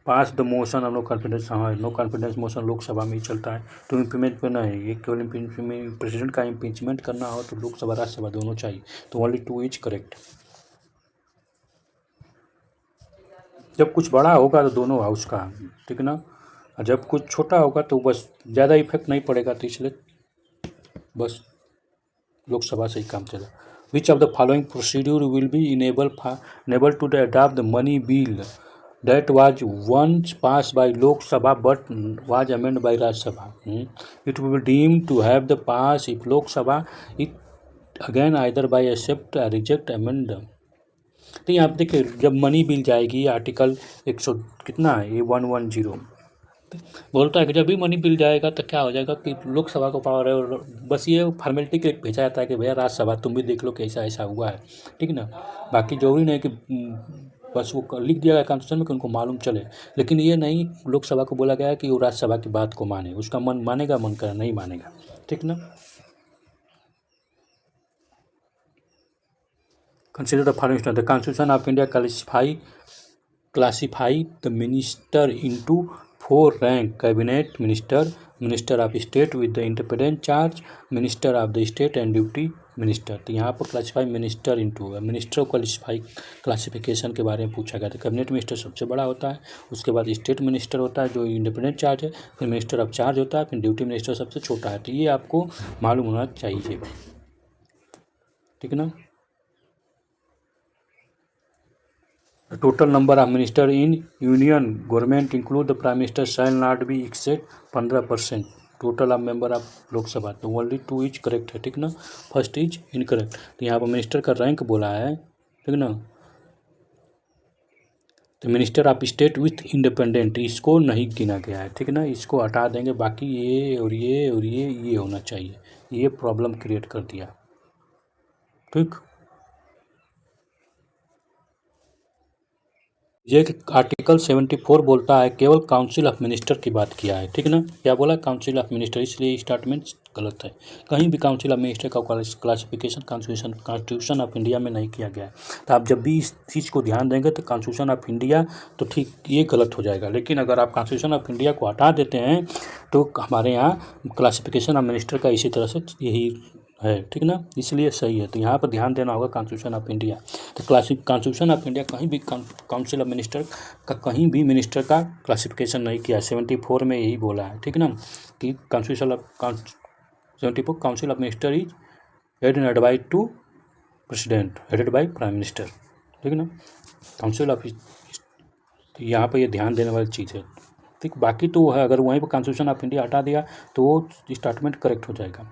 Pass the motion of no confidence, हाँ नो कॉन्फिडेंस मोशन लोकसभा में ही चलता है, तो इम्पीचमेंट पे नहीं, ये केवल प्रेसिडेंट का इम्पीचमेंट करना हो तो लोकसभा राज्यसभा दोनों चाहिए, तो ओनली 2 इज करेक्ट। जब कुछ बड़ा होगा तो दोनों हाउस का, ठीक है ना, और जब कुछ छोटा होगा तो बस ज़्यादा इफेक्ट नहीं पड़ेगा, तो इसलिए बस लोकसभा से ही काम चला। Which of the following procedure will be enable to adopt the money bill that was once passed by Lok Sabha but was amended by Rajya Sabha. It will be deemed to have the pass if Lok Sabha it again either by accept or reject amend। तो यहाँ पे देखिए जब money bill जाएगी article 100 कितना है ये 110, बोलता है कि जब भी मनी बिल जाएगा तो क्या हो जाएगा कि लोकसभा को पावर है और बस ये फॉर्मेलिटी के लिए भेजा जाता है कि भैया राज्यसभा तुम भी देख लो कि ऐसा ऐसा हुआ है, ठीक है ना। बाकी जरूरी नहीं कि बस वो लिख दिया गया कॉन्स्टिट्यूशन में कि उनको मालूम चले, लेकिन ये नहीं लोकसभा को बोला गया है कि वो राज्यसभा की बात को माने, उसका मन मानेगा, मन कर नहीं मानेगा, ठीक ना। Consider the following statement, the constitution of India classify the minister into 4 rank: cabinet minister, minister of state with the independent charge, minister of the state and duty minister. तो यहाँ पर क्लासीफाई मिनिस्टर इंटू है, minister qualify classification के बारे में पूछा गया था। कैबिनेट मिनिस्टर सबसे बड़ा होता है, उसके बाद स्टेट मिनिस्टर होता है जो इंडिपेंडेंट चार्ज है, फिर मिनिस्टर ऑफ चार्ज होता है, फिर ड्यूटी मिनिस्टर सबसे छोटा है। तो ये आपको मालूम होना चाहिए, ठीक है ना। The total number of ministers in union government include the prime minister shall not be exceed 15% total of member of Lok Sabha. तो ओनली 2 इज करेक्ट है, ठीक ना, फर्स्ट इज इनकरेक्ट। तो यहाँ पर मिनिस्टर का रैंक बोला है, ठीक ना। तो minister of state with independent इसको नहीं गिना गया है, ठीक ना, इसको हटा देंगे। बाकी ये और ये और ये होना चाहिए, ये प्रॉब्लम क्रिएट कर दिया, ठीक। ये आर्टिकल 74 बोलता है केवल काउंसिल ऑफ मिनिस्टर की बात किया है, ठीक ना। क्या बोला, काउंसिल ऑफ मिनिस्टर, इसलिए स्टेटमेंट गलत है। कहीं भी काउंसिल ऑफ मिनिस्टर का क्लासिफिकेशन कॉन्स्टिट्यूशन ऑफ इंडिया में नहीं किया गया है। तो आप जब भी इस चीज़ को ध्यान देंगे तो कॉन्स्टिट्यूशन ऑफ इंडिया तो ठीक ये गलत हो जाएगा, लेकिन अगर आप कॉन्स्टिट्यूशन ऑफ इंडिया को हटा देते हैं तो हमारे यहाँ क्लासिफिकेशन ऑफ मिनिस्टर का इसी तरह से यही है, ठीक ना, इसलिए सही है। तो यहाँ पर ध्यान देना होगा कॉन्स्टिट्यूशन ऑफ इंडिया। तो कॉन्स्टिट्यूशन ऑफ इंडिया कहीं भी काउंसिल ऑफ मिनिस्टर का कहीं भी मिनिस्टर का क्लासिफिकेशन नहीं किया, 74 में यही बोला है, ठीक ना, कि constitution of 74 council of minister is head and advise to president headed by prime minister, ठीक ना। काउंसिल ऑफ यहाँ पर ये ध्यान देने वाली चीज़ है, ठीक। बाकी तो है, अगर वहीं पर कॉन्स्टिट्यूशन ऑफ इंडिया हटा दिया तो वो स्टेटमेंट करेक्ट हो जाएगा।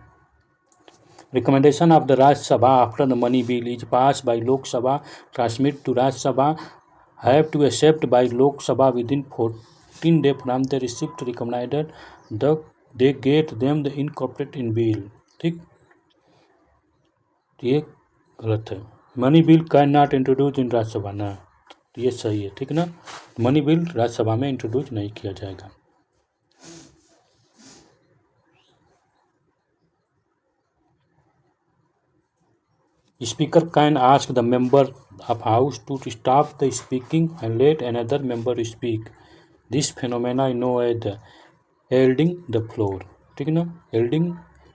Recommendation of the Rajya Sabha after the money bill is passed by Lok Sabha transmit to Rajya Sabha have to accept by Lok Sabha within 14 days from the receipt recommended they get them the incorporate in bill, ठीक। ये गलत है, money bill can not introduce इन राज्यसभा ना, ये सही है, ठीक ना। मनी बिल राज्यसभा में इंट्रोड्यूस नहीं किया जाएगा। Speaker can ask the member of house to stop the speaking and let another member speak. This phenomena is known as the holding the floor, ठीक है ना। holding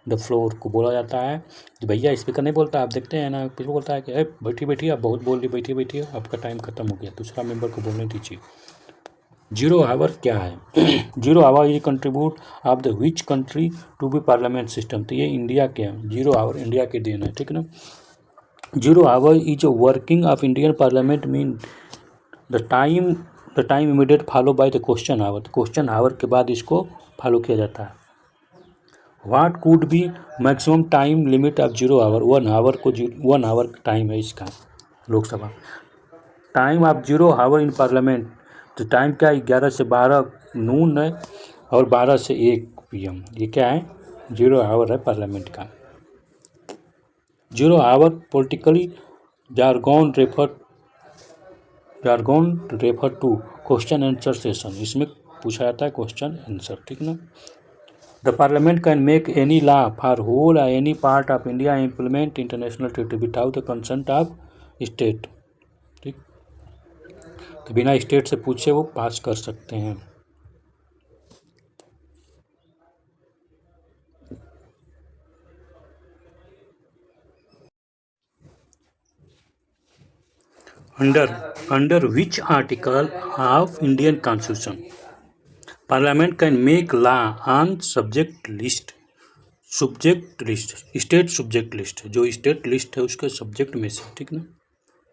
the floor को बोला जाता है कि भैया स्पीकर नहीं बोलता, आप देखते हैं ना, फिर बोलता है कि बैठी बैठिए, आप बहुत बोल रही, बैठिए बैठिए, आपका टाइम खत्म हो गया, दूसरा मेंबर को बोलने दीजिए। जीरो आवर क्या है, zero hour is contribute of the which country to be parliament system. तो ये इंडिया के हैं, जीरो आवर इंडिया के देन है, ठीक है ना। Zero hour is a working of Indian Parliament mean the time immediate follow by the question hour। तो क्वेश्चन आवर के बाद इसको फॉलो किया जाता है। What could be maximum time limit of zero hour, 1 hour को 1 आवर टाइम है इसका Lok Sabha. Time of zero hour in parliament, तो टाइम क्या है, 11 से 12 नून है और 12 से 1 PM, ये क्या है, जीरो आवर है पार्लियामेंट का। Zero hour politically jargon refer to question answer session, इसमें पूछा जाता है क्वेश्चन आंसर, ठीक ना। The parliament can make any law for whole any part of India implement international treaty without the consent of state, ठीक। तो बिना state से पूछे वो पास कर सकते हैं। Under which article of Indian Constitution Parliament can make law on subject list, state subject list, जो स्टेट लिस्ट है उसके सब्जेक्ट में से, ठीक ना।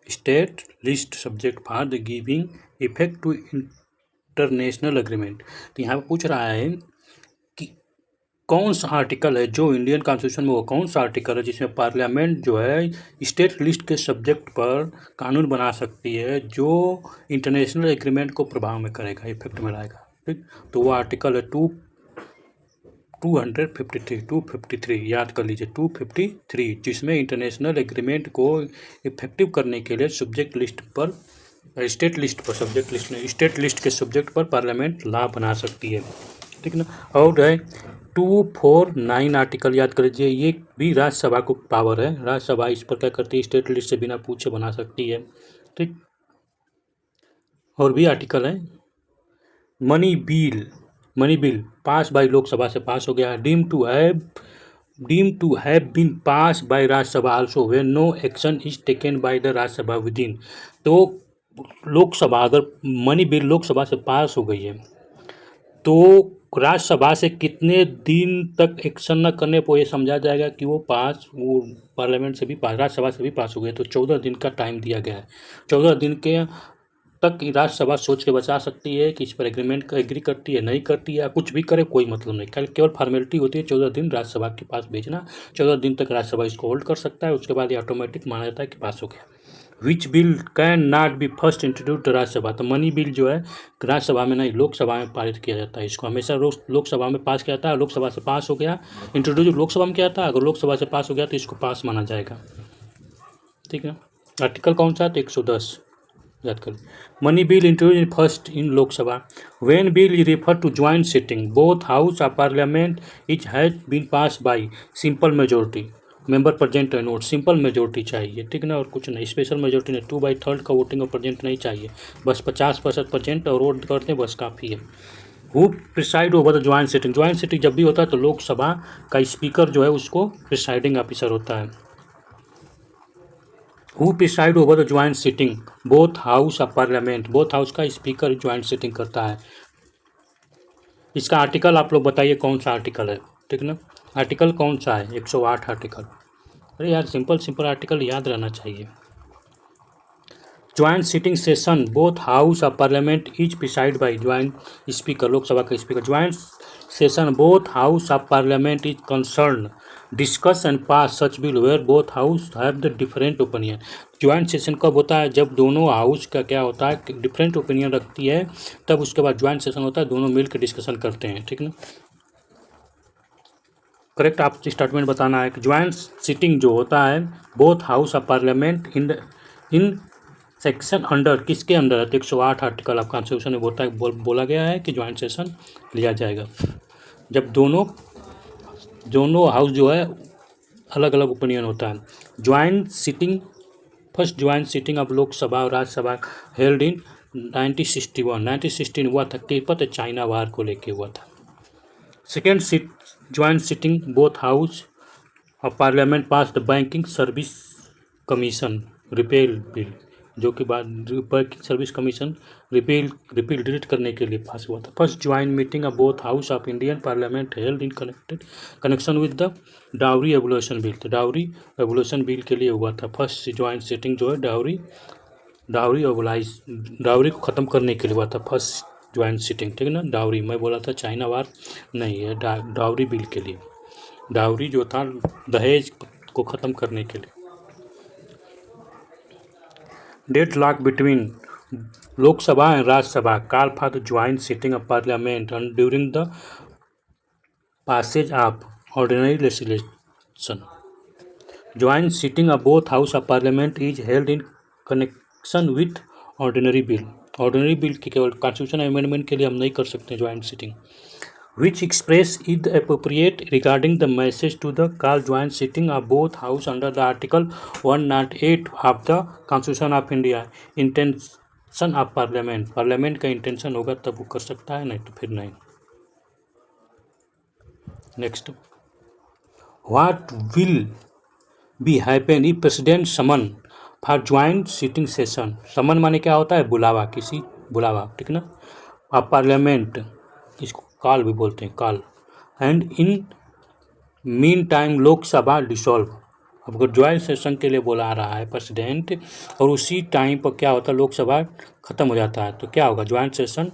State list subject for the giving effect to international agreement. तो यहाँ पे पूछ रहा है कि कौन सा आर्टिकल है जो इंडियन कॉन्स्टिट्यूशन में, वो कौन सा आर्टिकल है जिसमें पार्लियामेंट जो है स्टेट लिस्ट के सब्जेक्ट पर कानून बना सकती है जो इंटरनेशनल एग्रीमेंट को प्रभाव में करेगा, इफेक्ट में लाएगा। ठीक, तो वो आर्टिकल है 253 याद कर लीजिए 253, जिसमें इंटरनेशनल एग्रीमेंट को इफेक्टिव करने के लिए सब्जेक्ट लिस्ट पर स्टेट लिस्ट पर सब्जेक्ट लिस्ट नहीं स्टेट लिस्ट के सब्जेक्ट पर पार्लियामेंट लॉ बना सकती है। ठीक ना। और है 249 आर्टिकल याद कर लीजिए, ये भी राज्यसभा को पावर है, राज्यसभा इस पर क्या करती है, स्टेट लिस्ट से बिना पूछे बना सकती है। ठीक, और भी आर्टिकल है। Money bill pass by Lok Sabha से पास हो गया है। Deem to have been pass by Rajya Sabha also when no action is taken by the Rajya Sabha within. तो लोकसभा अगर मनी बिल लोकसभा से पास हो गई है तो राज्यसभा से कितने दिन तक एक्शन न करने पर यह समझा जाएगा कि वो पार्लियामेंट से भी पास, राज्यसभा से भी पास हो गए। तो 14 दिन का टाइम दिया गया है। 14 दिन के तक राज्यसभा सोच के बचा सकती है कि इस पर एग्रीमेंट का एग्री करती है, नहीं करती है, कुछ भी करे कोई मतलब नहीं, केवल फॉर्मेलिटी होती है 14 दिन राज्यसभा के पास भेजना। 14 दिन तक राज्यसभा इसको होल्ड कर सकता है, उसके बाद ये ऑटोमेटिक माना जाता है कि पास हो गया। Which bill can not be first introduce Rajya Sabha, तो मनी बिल जो है राज्यसभा में नहीं लोकसभा में पारित किया जाता है। इसको हमेशा लोकसभा में पास किया जाता है। लोकसभा से पास हो गया, इंट्रोड्यूस लोकसभा में किया था, अगर लोकसभा से पास हो गया तो इसको पास माना जाएगा। ठीक है, आर्टिकल कौन सा, तो 110 याद करें। Money bill introduce first in Lok Sabha when bill is refer to joint sitting both house of parliament is has been pass by simple majority member present and vote. Simple majority चाहिए, ठीक ना, और कुछ नहीं, स्पेशल मेजोरिटी नहीं, 2/3 का voting और present नहीं चाहिए, बस 50% प्रेजेंट और वोट करते हैं, बस काफ़ी है। Who preside over the joint sitting, joint sitting जब भी होता है तो लोकसभा का स्पीकर जो है उसको प्रिसाइडिंग ऑफिसर होता है। Who preside over the joint sitting both house of parliament, both house का स्पीकर ज्वाइंट सिटिंग करता है। इसका आर्टिकल आप लोग बताइए कौन सा आर्टिकल है, ठीक ना, आर्टिकल कौन सा है, 108 आर्टिकल। अरे यार सिंपल आर्टिकल याद रहना चाहिए। Joint sitting session both house of parliament is preside by joint speaker, Lok Sabha का speaker. Joint session both house of parliament is concern discuss and pass such bill where both house have the different opinion. Joint session कब होता है, जब दोनों house का क्या होता है, डिफरेंट ओपिनियन रखती है, तब उसके बाद ज्वाइंट सेशन होता है, दोनों मिलकर डिस्कशन करते हैं। ठीक ना, करेक्ट आप स्टेटमेंट बताना है कि ज्वाइंट सिटिंग जो होता है both house of parliament in section under, किसके अंडर है, तो 108 आर्टिकल ऑफ कॉन्स्टिट्यूशन में बोला गया है कि ज्वाइंट सेशन लिया जाएगा जब दोनों हाउस जो है अलग अलग ओपिनियन होता है। Joint sitting, first joint sitting of Lok Sabha और राज्यसभा हेल्ड इन 1916 हुआ था, तिब्बत चाइना वार को लेके हुआ था। Second joint sitting both house of parliament pass the banking service commission repel bill, जो कि बाद banking service commission repeal delete करने के लिए पास हुआ था। First joint meeting of both house of Indian parliament held in connection with the dowry abolition bill, तो dowry abolition bill के लिए हुआ था। फर्स्ट ज्वाइंट सिटिंग जो है डाउरी को ख़त्म करने के लिए हुआ था, फर्स्ट ज्वाइंट सिटिंग, ठीक है ना। डाउरी मैं बोला था चाइना वार नहीं है, डाउरी बिल के लिए, डाउरी जो था दहेज को ख़त्म करने के लिए। Deadlock between Lok Sabha and Rajya Sabha call for the joint sitting of parliament and during the passage of ordinary legislation. Joint sitting of both House of Parliament is held in connection with ordinary bill. Ordinary bill की केवल constitution amendment के लिए हम नहीं कर सकते joint sitting. Which express is appropriate regarding the message to the call joint sitting of both House under the Article 108 of the Constitution of India. Intention of Parliament, parliament का intention होगा तब वो कर सकता है, नहीं तो फिर नहीं। Next, what will be happen if president summon for joint sitting session. Summon माने क्या होता है, बुलावा, किसी बुलावा, ठीक ना। आप पार्लियामेंट, इसको कॉल भी बोलते हैं, call. And in mean time Lok Sabha dissolve, अब अगर ज्वाइंट सेशन के लिए बुला रहा है प्रेसिडेंट और उसी टाइम पर क्या होता है, लोकसभा खत्म हो जाता है, तो क्या होगा, joint session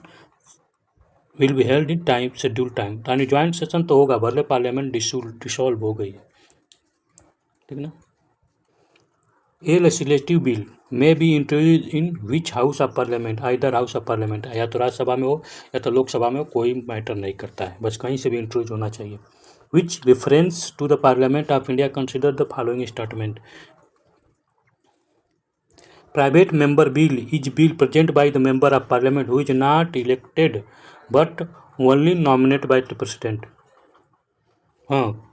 will be held in time schedule time, यानी ज्वाइंट सेशन तो होगा भले पार्लियामेंट डिसॉल्व हो गई है, ठीक ना। ए legislative bill may be introduce in which house of parliament, either house of parliament, या तो राज्यसभा में हो या तो लोकसभा में हो, कोई मैटर नहीं करता है, बस कहीं से भी इंट्रोड्यूस होना चाहिए। Which reference to the parliament of India consider the following statement. Private member bill is bill present by the member of parliament who is not elected but only nominate by the president. हाँ,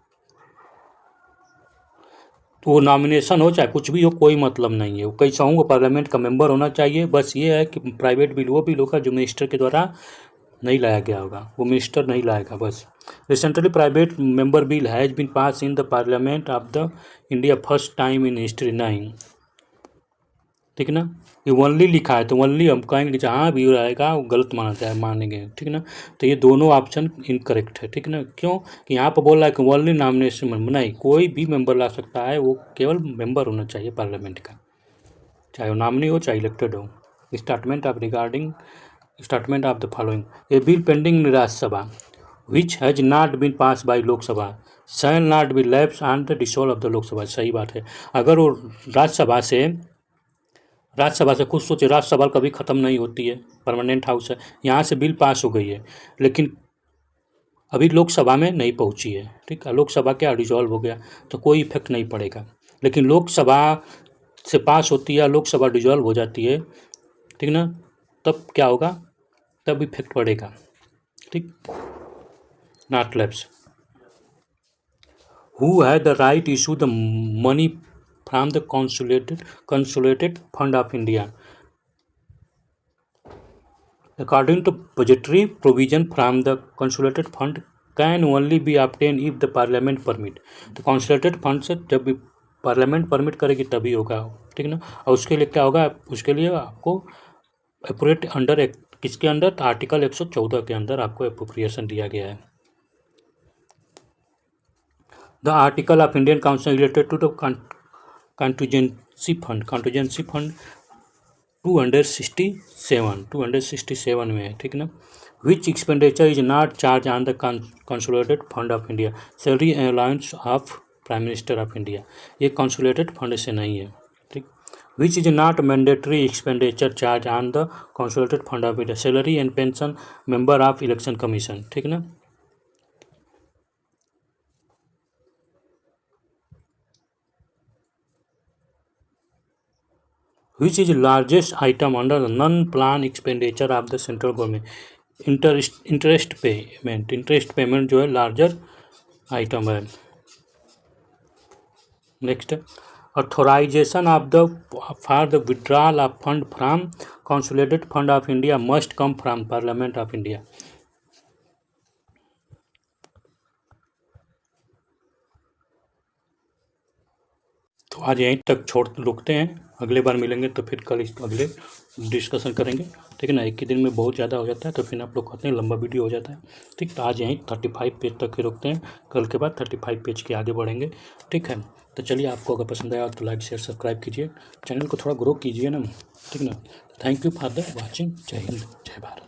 तो वो nomination हो चाहे कुछ भी हो, कोई मतलब नहीं है, वो कैसा हूँ, वो पार्लियामेंट का मेंबर होना चाहिए। बस ये है कि प्राइवेट बिल वो बिल होगा जो मिनिस्टर के द्वारा नहीं लाया गया होगा, वो मिनिस्टर नहीं लाएगा बस। Recently private member bill has been pass in the parliament of the India first time in history 9। ठीक ना, ये ओनली लिखा है तो ओनली हम कहेंगे जहाँ भी आएगा वो गलत मानेंगे। ठीक ना, तो ये दोनों ऑप्शन इनकरेक्ट है। ठीक ना, क्यों कि यहाँ पर बोल रहा है कि ओनली नॉमिनेशन नहीं, कोई भी मेंबर ला सकता है, वो केवल मेंबर होना चाहिए पार्लियामेंट का, चाहे वो नॉमिनी हो चाहे इलेक्टेड हो। Statement of regarding statement of the following, a bill pending in Rajya Sabha which has not been passed by Lok Sabha shall not be lapse on the dissolve of the Lok Sabha. सही बात है, अगर वो राज्यसभा से खुद सोचे, राज्यसभा कभी ख़त्म नहीं होती है, परमानेंट हाउस है, यहाँ से बिल पास हो गई है लेकिन अभी लोकसभा में नहीं पहुँची है। ठीक है, लोकसभा क्या डिसॉल्व हो गया तो कोई इफेक्ट नहीं पड़ेगा, लेकिन लोकसभा से पास होती है, लोकसभा डिसॉल्व हो जाती है, ठीक ना, तब क्या होगा, तब इफेक्ट पड़ेगा। ठीक, not lapse. Who has the right issue the money from the consolidated fund of India according to budgetary provision from the consolidated fund can only be obtained if the parliament permit। तो consolidated fund से जब भी parliament permit करेगी तभी होगा। ठीक ना, और उसके लिए क्या होगा, उसके लिए आपको अप्रोप्रिएट अंडर किसके अंदर, आर्टिकल 114 के अंदर आपको अप्रोप्रिएशन दिया गया है। The article of Indian council related to the contingency fund 267 में है। ठीक ना, which expenditure is not charge on the consolidated fund of India, salary allowance of prime minister of India, ये कंसोलिडेटेड फंड से नहीं है। ठीक, which is not mandatory expenditure charge on the consolidated fund of India, salary and pension member of election commission. ठीक ना, which is largest item under the non-plan expenditure of the central government, interest payment जो है larger item है। Next, authorisation of the for the withdrawal of fund from consolidated fund of India must come from parliament of India. तो आज यहीं तक रुकते हैं, अगले बार मिलेंगे तो फिर कल इस अगले डिस्कशन करेंगे। ठीक है ना, एक ही दिन में बहुत ज़्यादा हो जाता है तो फिर आप लोग कहते हैं लंबा वीडियो हो जाता है। ठीक, तो आज यहीं 35 पेज तक ही रुकते हैं, कल के बाद 35 पेज के आगे बढ़ेंगे। ठीक है, तो चलिए, आपको अगर पसंद आया तो लाइक शेयर सब्सक्राइब कीजिए, चैनल को थोड़ा ग्रो कीजिए ना। ठीक ना, thank you for the watching. जय हिंद, जय भारत।